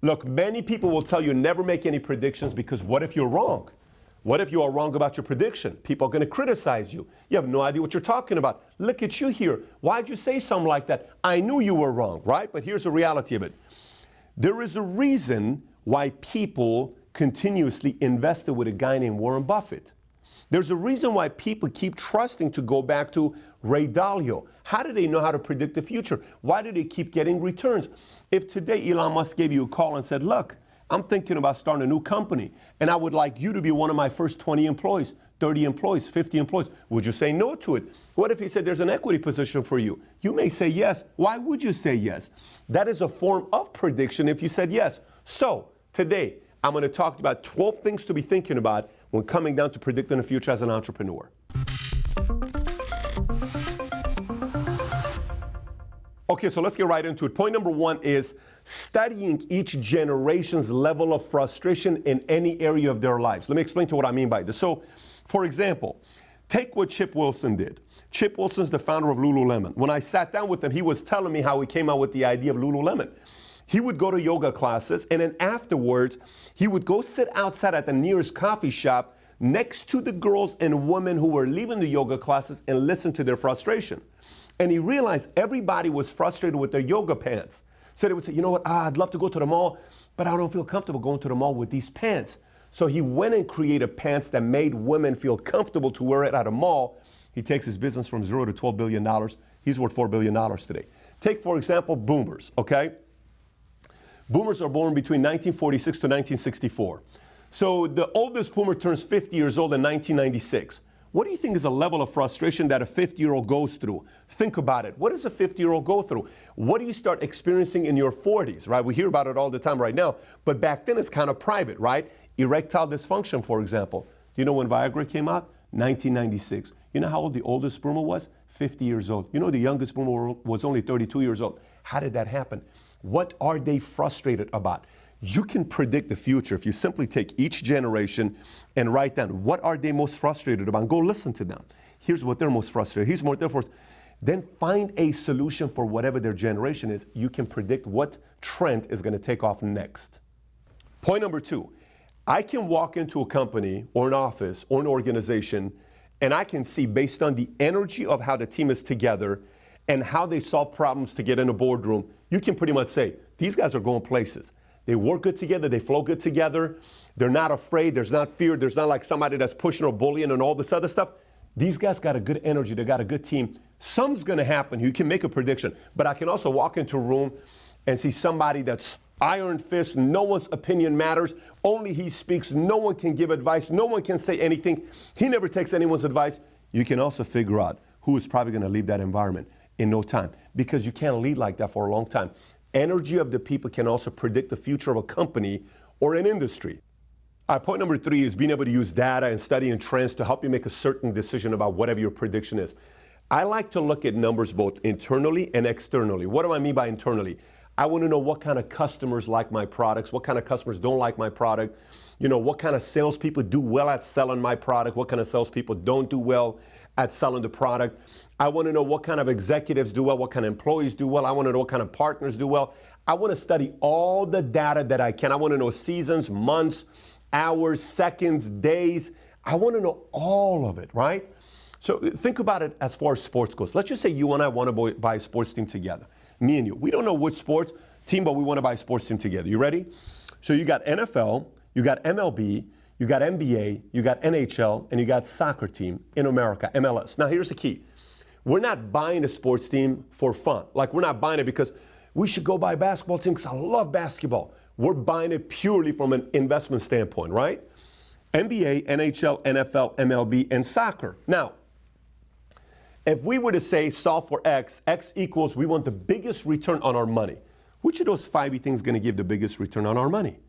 Look, many people will tell you never make any predictions because what if you're wrong? What if you are wrong about your prediction? People are going to criticize you. You have no idea what you're talking about. Look at you here. Why'd you say something like that? I knew you were wrong, right? But here's the reality of it. There is a reason why people continuously invested with a guy named Warren Buffett. There's a reason why people keep trusting to go back to Ray Dalio. How do they know how to predict the future? Why do they keep getting returns? If today Elon Musk gave you a call and said, look, I'm thinking about starting a new company, and I would like you to be one of my first 20 employees, 30 employees, 50 employees. Would you say no to it? What if he said there's an equity position for you? You may say yes. Why would you say yes? That is a form of prediction if you said yes. So today, I'm going to talk about 12 things to be thinking about when coming down to predicting the future as an entrepreneur. Okay, so let's get right into it. Point number one is studying each generation's level of frustration in any area of their lives. Let me explain to what I mean by this. So, for example, take what Chip Wilson did. Chip Wilson's the founder of Lululemon. When I sat down with him, he was telling me how he came out with the idea of Lululemon. He would go to yoga classes, and then afterwards, he would go sit outside at the nearest coffee shop next to the girls and women who were leaving the yoga classes and listen to their frustration. And he realized everybody was frustrated with their yoga pants. So they would say, you know what, I'd love to go to the mall, but I don't feel comfortable going to the mall with these pants. So he went and created pants that made women feel comfortable to wear it at a mall. He takes his business from $0 to $12 billion. He's worth $4 billion today. Take, for example, boomers, okay? Boomers are born between 1946 to 1964. So the oldest boomer turns 50 years old in 1996. What do you think is the level of frustration that a 50-year-old goes through? Think about it. What does a 50-year-old go through? What do you start experiencing in your 40s, right? We hear about it all the time right now, but back then it's kind of private, right? Erectile dysfunction, for example. Do you know when Viagra came out? 1996. You know how old the oldest boomer was? 50 years old. You know the youngest boomer was only 32 years old. How did that happen? What are they frustrated about? You can predict the future if you simply take each generation and write down what are they most frustrated about. Go listen to them. Here's what they're most frustrated. Here's what they're frustrated. Then find a solution for whatever their generation is. You can predict what trend is going to take off next. Point number two, I can walk into a company or an office or an organization and I can see based on the energy of how the team is together and how they solve problems to get in a boardroom, you can pretty much say, these guys are going places. They work good together, they flow good together, they're not afraid, there's not fear, there's not like somebody that's pushing or bullying and all this other stuff. These guys got a good energy, they got a good team. Something's gonna happen, you can make a prediction, but I can also walk into a room and see somebody that's iron fist, no one's opinion matters, only he speaks, no one can give advice, no one can say anything, he never takes anyone's advice. You can also figure out who is probably gonna leave that environment in no time, because you can't lead like that for a long time. Energy of the people can also predict the future of a company or an industry. Point number three is being able to use data and studying trends to help you make a certain decision about whatever your prediction is. I like to look at numbers both internally and externally. What do I mean by internally? I want to know what kind of customers like my products, what kind of customers don't like my product, what kind of salespeople do well at selling my product, what kind of salespeople don't do well at selling the product. I want to know what kind of executives do well, what kind of employees do well. I want to know what kind of partners do well. I want to study all the data that I can. I want to know seasons, months, hours, seconds, days. I want to know all of it, right? So think about it as far as sports goes. Let's just say you and I want to buy a sports team together. Me and you. We don't know which sports team, but we want to buy a sports team together. You ready? So you got NFL, you got MLB, you got NBA, you got NHL, and you got soccer team in America, MLS. Now here's the key. We're not buying a sports team for fun. Like we're not buying it because we should go buy a basketball team because I love basketball. We're buying it purely from an investment standpoint, right? NBA, NHL, NFL, MLB, and soccer. Now, if we were to say solve for X, X equals we want the biggest return on our money. Which of those 5 things is going to give the biggest return on our money?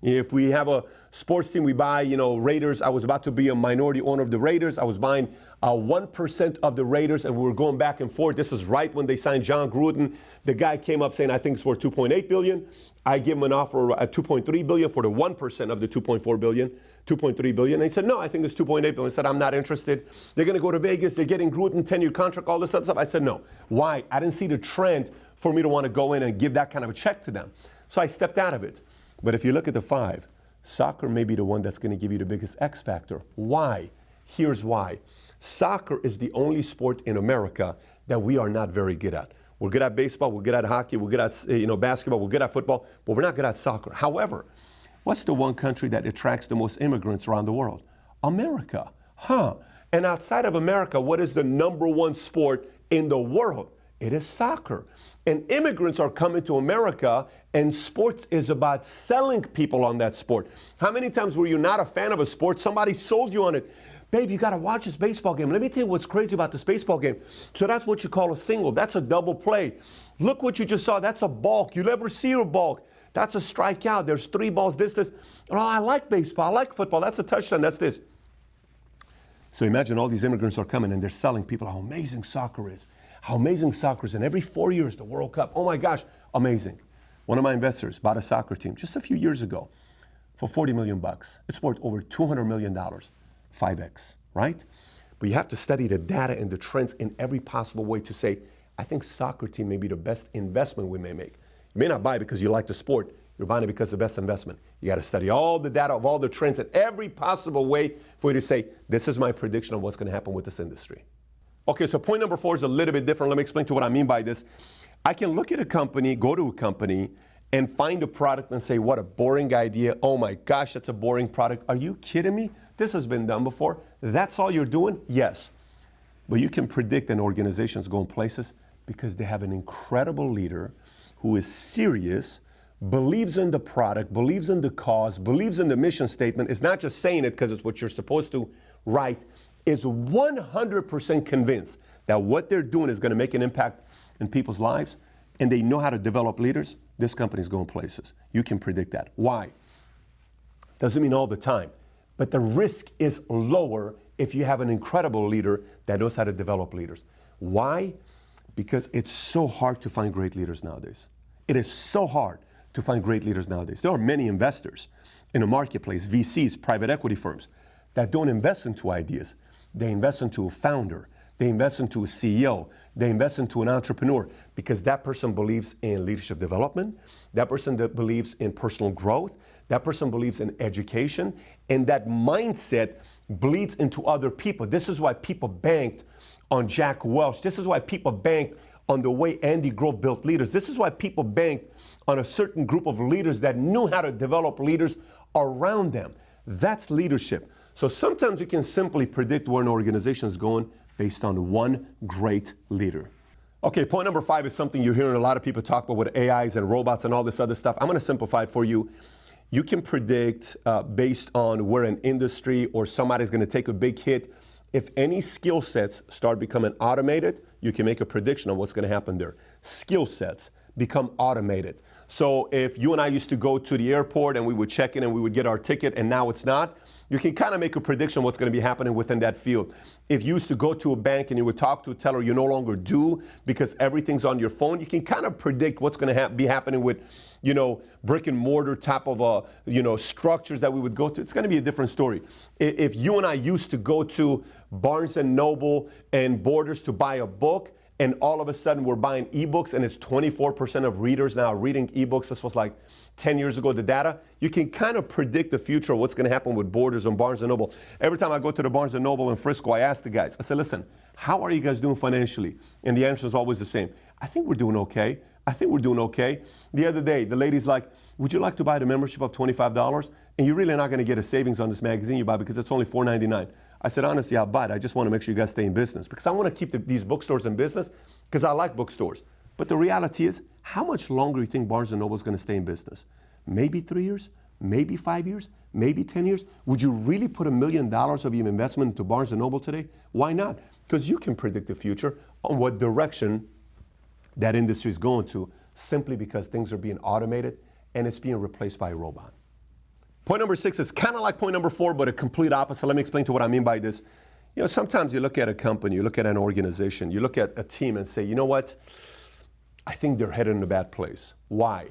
If we have a sports team, we buy, Raiders. I was about to be a minority owner of the Raiders. I was buying 1% of the Raiders, and we were going back and forth. This is right when they signed John Gruden. The guy came up saying, I think it's worth $2.8 billion. I give him an offer at $2.3 billion for the 1% of the $2.4 billion, $2.3 billion. And he said, no, I think it's $2.8 billion. I said, I'm not interested. They're going to go to Vegas. They're getting Gruden, 10-year contract, all this other stuff. I said, no. Why? I didn't see the trend for me to want to go in and give that kind of a check to them. So I stepped out of it. But if you look at the 5, soccer may be the one that's going to give you the biggest X factor. Why? Here's why. Soccer is the only sport in America that we are not very good at. We're good at baseball, we're good at hockey, we're good at basketball, we're good at football, but we're not good at soccer. However, what's the one country that attracts the most immigrants around the world? America. And outside of America, what is the number one sport in the world? It is soccer. And immigrants are coming to America, and sports is about selling people on that sport. How many times were you not a fan of a sport? Somebody sold you on it. Babe, you got to watch this baseball game. Let me tell you what's crazy about this baseball game. So that's what you call a single. That's a double play. Look what you just saw. That's a balk. You never see a balk. That's a strikeout. There's 3 balls, this. Oh, I like baseball. I like football. That's a touchdown. That's this. So imagine all these immigrants are coming and they're selling people how amazing soccer is. How amazing soccer is. And every 4 years, the World Cup. Oh my gosh, amazing. One of my investors bought a soccer team just a few years ago for $40 million. It's worth over $200 million. 5x, right? But you have to study the data and the trends in every possible way to say, I think soccer team may be the best investment we may make. You may not buy it because you like the sport. You're buying it because it's the best investment. You got to study all the data of all the trends in every possible way for you to say, this is my prediction of what's going to happen with this industry. Okay, so point number 4 is a little bit different. Let me explain to what I mean by this. I can look at a company, go to a company, and find a product and say, what a boring idea. Oh my gosh, that's a boring product. Are you kidding me? This has been done before. That's all you're doing? Yes. But you can predict an organization's going places because they have an incredible leader who is serious, believes in the product, believes in the cause, believes in the mission statement. It's not just saying it because it's what you're supposed to write. Is 100% convinced that what they're doing is going to make an impact in people's lives, and they know how to develop leaders. This company's going places. You can predict that. Why? Doesn't mean all the time. But the risk is lower if you have an incredible leader that knows how to develop leaders. Why? Because it's so hard to find great leaders nowadays. It is so hard to find great leaders nowadays. There are many investors in the marketplace, VCs, private equity firms, that don't invest into ideas. They invest into a founder. They invest into a CEO. They invest into an entrepreneur because that person believes in leadership development. That person that believes in personal growth. That person believes in education. And that mindset bleeds into other people. This is why people banked on Jack Welch. This is why people banked on the way Andy Grove built leaders. This is why people banked on a certain group of leaders that knew how to develop leaders around them. That's leadership. So sometimes you can simply predict where an organization is going based on one great leader. Okay, point number 5 is something you're hearing a lot of people talk about with AIs and robots and all this other stuff. I'm going to simplify it for you. You can predict based on where an industry or somebody's going to take a big hit. If any skill sets start becoming automated, you can make a prediction on what's going to happen there. Skill sets become automated. So if you and I used to go to the airport and we would check in and we would get our ticket and now it's not, you can kind of make a prediction what's going to be happening within that field. If you used to go to a bank and you would talk to a teller, you no longer do because everything's on your phone, you can kind of predict what's going to be happening with, brick and mortar type of, structures that we would go to. It's going to be a different story. If you and I used to go to Barnes & Noble and Borders to buy a book, and all of a sudden we're buying ebooks and it's 24% of readers now reading ebooks. This was like 10 years ago, the data. You can kind of predict the future of what's going to happen with Borders and Barnes & Noble. Every time I go to the Barnes & Noble in Frisco, I ask the guys, I said, listen, how are you guys doing financially? And the answer is always the same. I think we're doing okay. I think we're doing okay. The other day, the lady's like, would you like to buy the membership of $25? And you're really not going to get a savings on this magazine you buy because it's only $4.99. I said, honestly, I'll buy it. I just want to make sure you guys stay in business because I want to keep these bookstores in business because I like bookstores. But the reality is, how much longer do you think Barnes & Noble is going to stay in business? Maybe 3 years? Maybe 5 years? Maybe 10 years? Would you really put $1 million of your investment into Barnes & Noble today? Why not? Because you can predict the future on what direction that industry is going to simply because things are being automated and it's being replaced by a robot. Point number 6 is kind of like point number 4, but a complete opposite. Let me explain to what I mean by this. Sometimes you look at a company, you look at an organization, you look at a team and say, you know what? I think they're headed in a bad place. Why?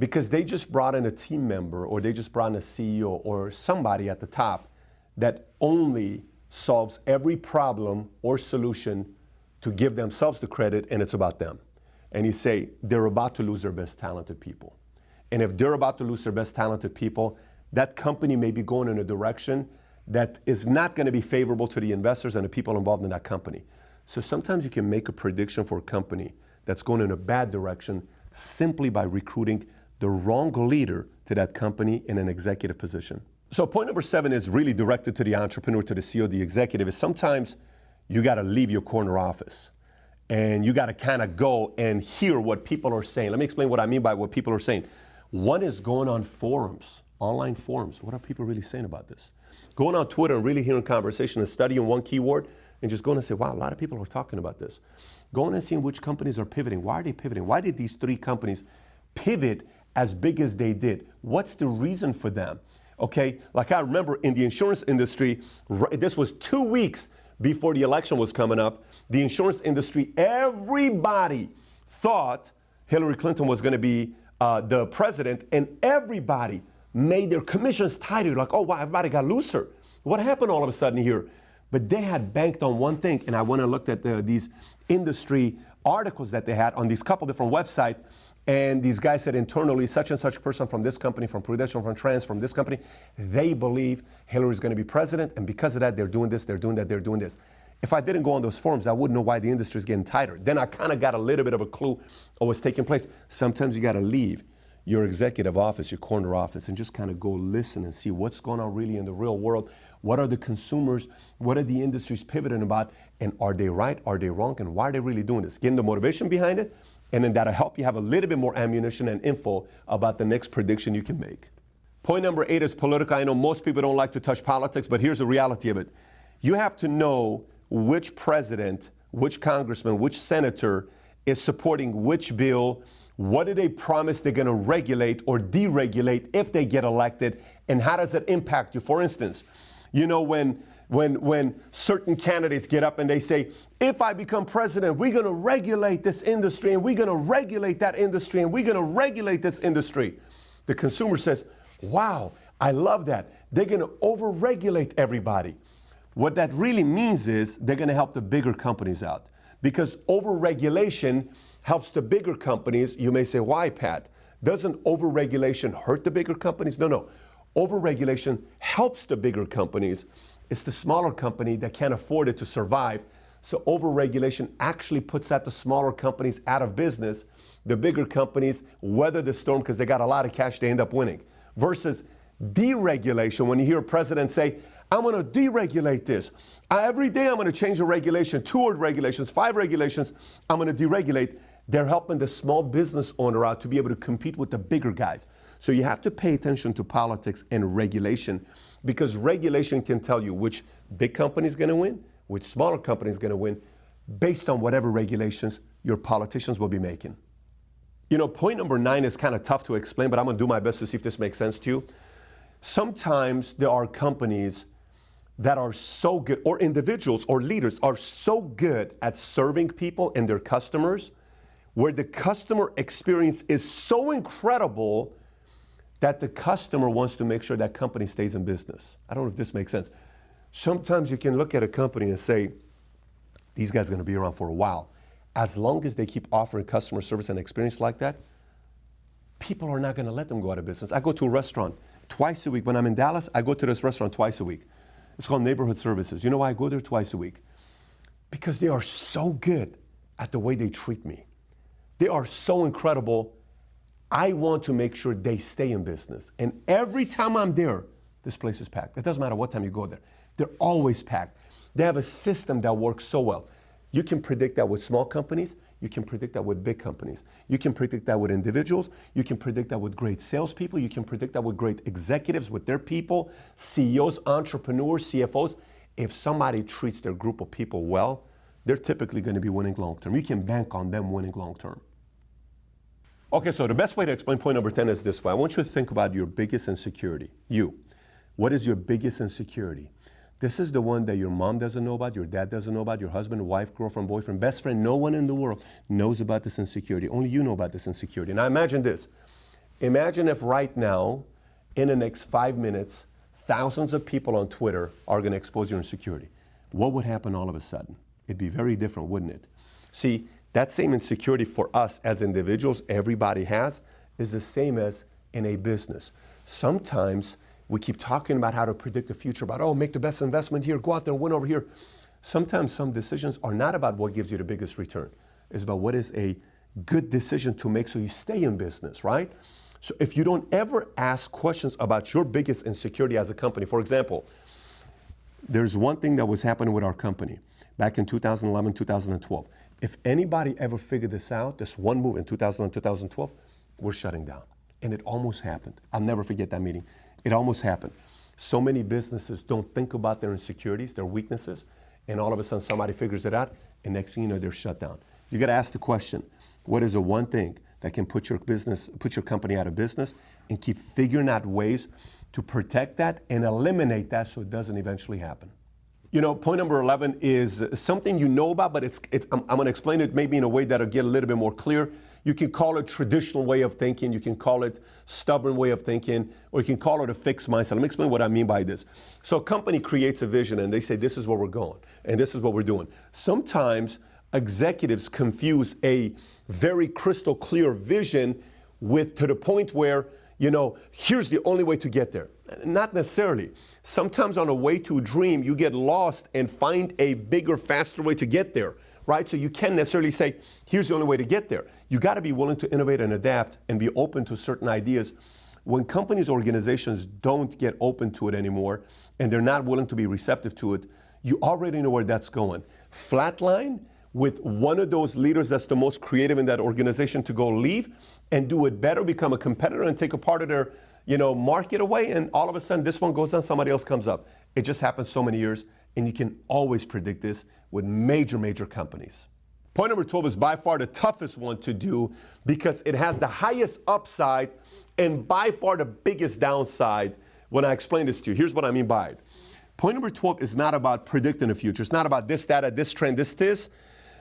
Because they just brought in a team member or they just brought in a CEO or somebody at the top that only solves every problem or solution to give themselves the credit and it's about them. And you say, they're about to lose their best talented people. And if they're about to lose their best talented people, that company may be going in a direction that is not going to be favorable to the investors and the people involved in that company. So sometimes you can make a prediction for a company that's going in a bad direction simply by recruiting the wrong leader to that company in an executive position. So point number 7 is really directed to the entrepreneur, to the CEO, the executive, is sometimes you got to leave your corner office and you got to kind of go and hear what people are saying. Let me explain what I mean by what people are saying. One is going on forums, online forums. What are people really saying about this? Going on Twitter and really hearing conversation and studying one keyword and just going and say, wow, a lot of people are talking about this. Going and seeing which companies are pivoting. Why are they pivoting? Why did these 3 companies pivot as big as they did? What's the reason for them? Okay, like I remember in the insurance industry, this was 2 weeks before the election was coming up. The insurance industry, everybody thought Hillary Clinton was going to be the president, and everybody made their commissions tighter. Like, oh, wow, everybody got looser. What happened all of a sudden here? But they had banked on one thing, and I went and looked at these industry articles that they had on these couple different websites, and these guys said internally, such and such person from this company, from Prudential, from Trans, from this company, they believe Hillary's going to be president, and because of that, they're doing this, they're doing that, they're doing this. If I didn't go on those forums, I wouldn't know why the industry is getting tighter. Then I kind of got a little bit of a clue of what's taking place. Sometimes you got to leave your executive office, your corner office, and just kind of go listen and see what's going on really in the real world. What are the consumers? What are the industries pivoting about? And are they right? Are they wrong? And why are they really doing this? Getting the motivation behind it, and then that'll help you have a little bit more ammunition and info about the next prediction you can make. Point number 8 is political. I know most people don't like to touch politics, but here's the reality of it. You have to know which president, which congressman, which senator is supporting which bill. What do they promise they're going to regulate or deregulate if they get elected, and how does it impact you? For instance, you know, when certain candidates get up and they say, if I become president, we're going to regulate this industry, and we're going to regulate that industry, and we're going to regulate this industry. The consumer says, wow, I love that. They're going to over-regulate everybody. What that really means is they're going to help the bigger companies out, because over-regulation helps the bigger companies. You may say, why, Pat? Doesn't over-regulation hurt the bigger companies? No. Over-regulation helps the bigger companies. It's the smaller company that can't afford it to survive. So over-regulation actually puts out the smaller companies out of business. The bigger companies weather the storm because they got a lot of cash, they end up winning. Versus deregulation, when you hear a president say, I'm going to deregulate this. Every day I'm going to change a regulation, 2 regulations, 5 regulations, I'm going to deregulate. They're helping the small business owner out to be able to compete with the bigger guys. So you have to pay attention to politics and regulation, because regulation can tell you which big company is going to win, which smaller company is going to win, based on whatever regulations your politicians will be making. You know, point number 9 is kind of tough to explain, but I'm going to do my best to see if this makes sense to you. Sometimes there are companies that are so good, or individuals or leaders are so good at serving people and their customers, where the customer experience is so incredible that the customer wants to make sure that company stays in business. I don't know if this makes sense. Sometimes you can look at a company and say, these guys are going to be around for a while. As long as they keep offering customer service and experience like that, people are not going to let them go out of business. I go to a restaurant twice a week. When I'm in Dallas, I go to this restaurant twice a week. It's called Neighborhood Services. You know why I go there twice a week? Because they are so good at the way they treat me. They are so incredible. I want to make sure they stay in business. And every time I'm there, this place is packed. It doesn't matter what time you go there. They're always packed. They have a system that works so well. You can predict that with small companies. You can predict that with big companies. You can predict that with individuals. You can predict that with great salespeople. You can predict that with great executives, with their people, CEOs, entrepreneurs, CFOs. If somebody treats their group of people well, they're typically going to be winning long term. You can bank on them winning long term. Okay, so the best way to explain point number 10 is this way. I want you to think about your biggest insecurity. You. What is your biggest insecurity? This is the one that your mom doesn't know about, your dad doesn't know about, your husband, wife, girlfriend, boyfriend, best friend. No one in the world knows about this insecurity. Only you know about this insecurity. Now imagine this. Imagine if right now, in the next 5 minutes, thousands of people on Twitter are going to expose your insecurity. What would happen all of a sudden? It'd be very different, wouldn't it? See, that same insecurity for us as individuals, everybody has, is the same as in a business. Sometimes we keep talking about how to predict the future, about, oh, make the best investment here, go out there and win over here. Sometimes some decisions are not about what gives you the biggest return. It's about what is a good decision to make so you stay in business, right? So if you don't ever ask questions about your biggest insecurity as a company, for example, there's one thing that was happening with our company back in 2011, 2012. If anybody ever figured this out, this one move in 2011, 2012, we're shutting down. And it almost happened. I'll never forget that meeting. It almost happened. So many businesses don't think about their insecurities, their weaknesses, and all of a sudden somebody figures it out, and next thing you know, they're shut down. You got to ask the question, what is the one thing that can put your company out of business, and keep figuring out ways to protect that and eliminate that so it doesn't eventually happen? You know, point number 11 is something you know about, but I'm going to explain it maybe in a way that'll get a little bit more clear. You can call it traditional way of thinking, you can call it stubborn way of thinking, or you can call it a fixed mindset. Let me explain what I mean by this. So a company creates a vision and they say, this is where we're going, and this is what we're doing. Sometimes executives confuse a very crystal clear vision to the point where, you know, here's the only way to get there. Not necessarily. Sometimes on a way to a dream, you get lost and find a bigger, faster way to get there, right? So you can't necessarily say, here's the only way to get there. You got to be willing to innovate and adapt and be open to certain ideas. When companies, organizations don't get open to it anymore and they're not willing to be receptive to it, you already know where that's going. Flatline with one of those leaders that's the most creative in that organization to go leave and do it better, become a competitor and take a part of their, you know, market away, and all of a sudden this one goes down, somebody else comes up. It just happens so many years, and you can always predict this with major, major companies. Point number 12 is by far the toughest one to do because it has the highest upside and by far the biggest downside when I explain this to you. Here's what I mean by it. Point number 12 is not about predicting the future. It's not about this data, this trend, this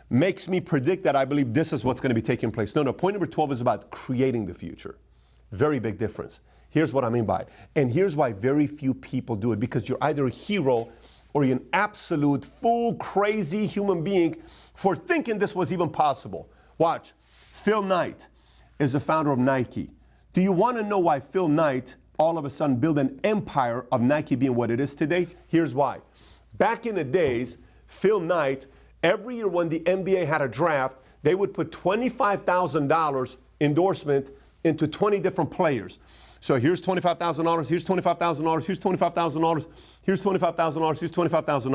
makes me predict that I believe this is what's going to be taking place. No, point number 12 is about creating the future. Very big difference. Here's what I mean by it. And here's why very few people do it, because you're either a hero or you're an absolute fool, crazy human being for thinking this was even possible. Watch. Phil Knight is the founder of Nike. Do you want to know why Phil Knight all of a sudden built an empire of Nike being what it is today? Here's why. Back in the days, Phil Knight, every year when the NBA had a draft, they would put $25,000 endorsement into 20 different players. So here's $25,000, here's $25,000, here's $25,000, here's $25,000, here's $25,000.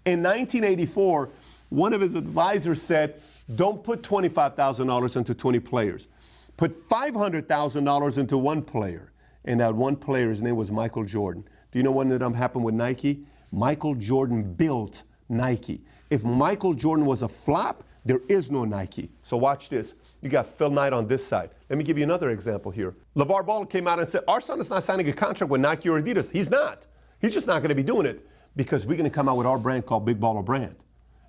In 1984, one of his advisors said, don't put $25,000 into 20 players. Put $500,000 into one player. And that one player's name was Michael Jordan. Do you know what ended up happening with Nike? Michael Jordan built Nike. If Michael Jordan was a flop, there is no Nike. So watch this. You got Phil Knight on this side. Let me give you another example here. LeVar Ball came out and said, our son is not signing a contract with Nike or Adidas. He's not. He's just not going to be doing it because we're going to come out with our brand called Big Baller Brand.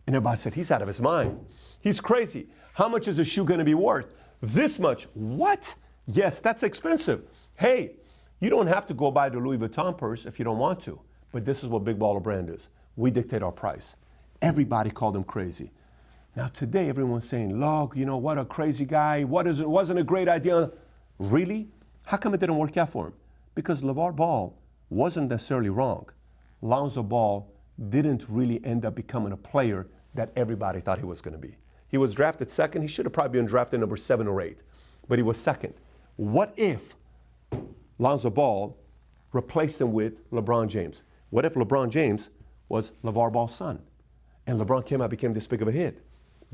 And everybody said, he's out of his mind. He's crazy. How much is a shoe going to be worth? This much. What? Yes, that's expensive. Hey, you don't have to go buy the Louis Vuitton purse if you don't want to. But this is what Big Baller Brand is. We dictate our price. Everybody called him crazy. Now today, everyone's saying, look, you know, what a crazy guy. It wasn't a great idea. Really? How come it didn't work out for him? Because LeVar Ball wasn't necessarily wrong. Lonzo Ball didn't really end up becoming a player that everybody thought he was going to be. He was drafted second. He should have probably been drafted number 7 or 8, but he was second. What if Lonzo Ball replaced him with LeBron James? What if LeBron James was LeVar Ball's son? And LeBron came out and became this big of a hit.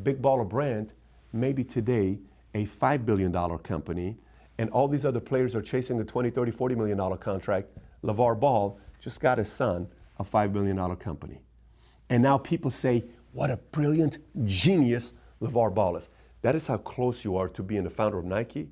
Big Baller Brand, maybe today a $5 billion company, and all these other players are chasing the $20, $30, $40 million contract. LeVar Ball just got his son a $5 billion company. And now people say, what a brilliant genius LeVar Ball is. That is how close you are to being the founder of Nike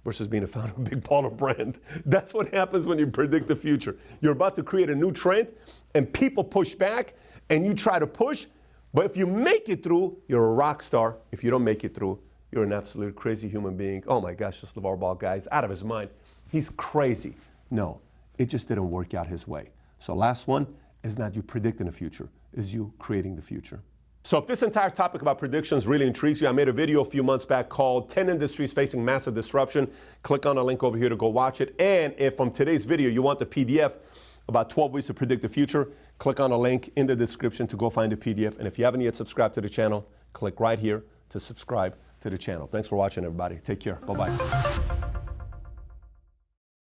versus being a founder of Big Baller Brand. That's what happens when you predict the future. You're about to create a new trend, and people push back, and you try to push. But if you make it through, you're a rock star. If you don't make it through, you're an absolute crazy human being. Oh my gosh, this LeVar Ball guy is out of his mind. He's crazy. No, it just didn't work out his way. So last one is not you predicting the future, is you creating the future. So if this entire topic about predictions really intrigues you, I made a video a few months back called 10 Industries Facing Massive Disruption. Click on the link over here to go watch it. And if from today's video you want the PDF about 12 ways to predict the future, click on the link in the description to go find the PDF. And if you haven't yet subscribed to the channel, click right here to subscribe to the channel. Thanks for watching, everybody. Take care. Bye-bye.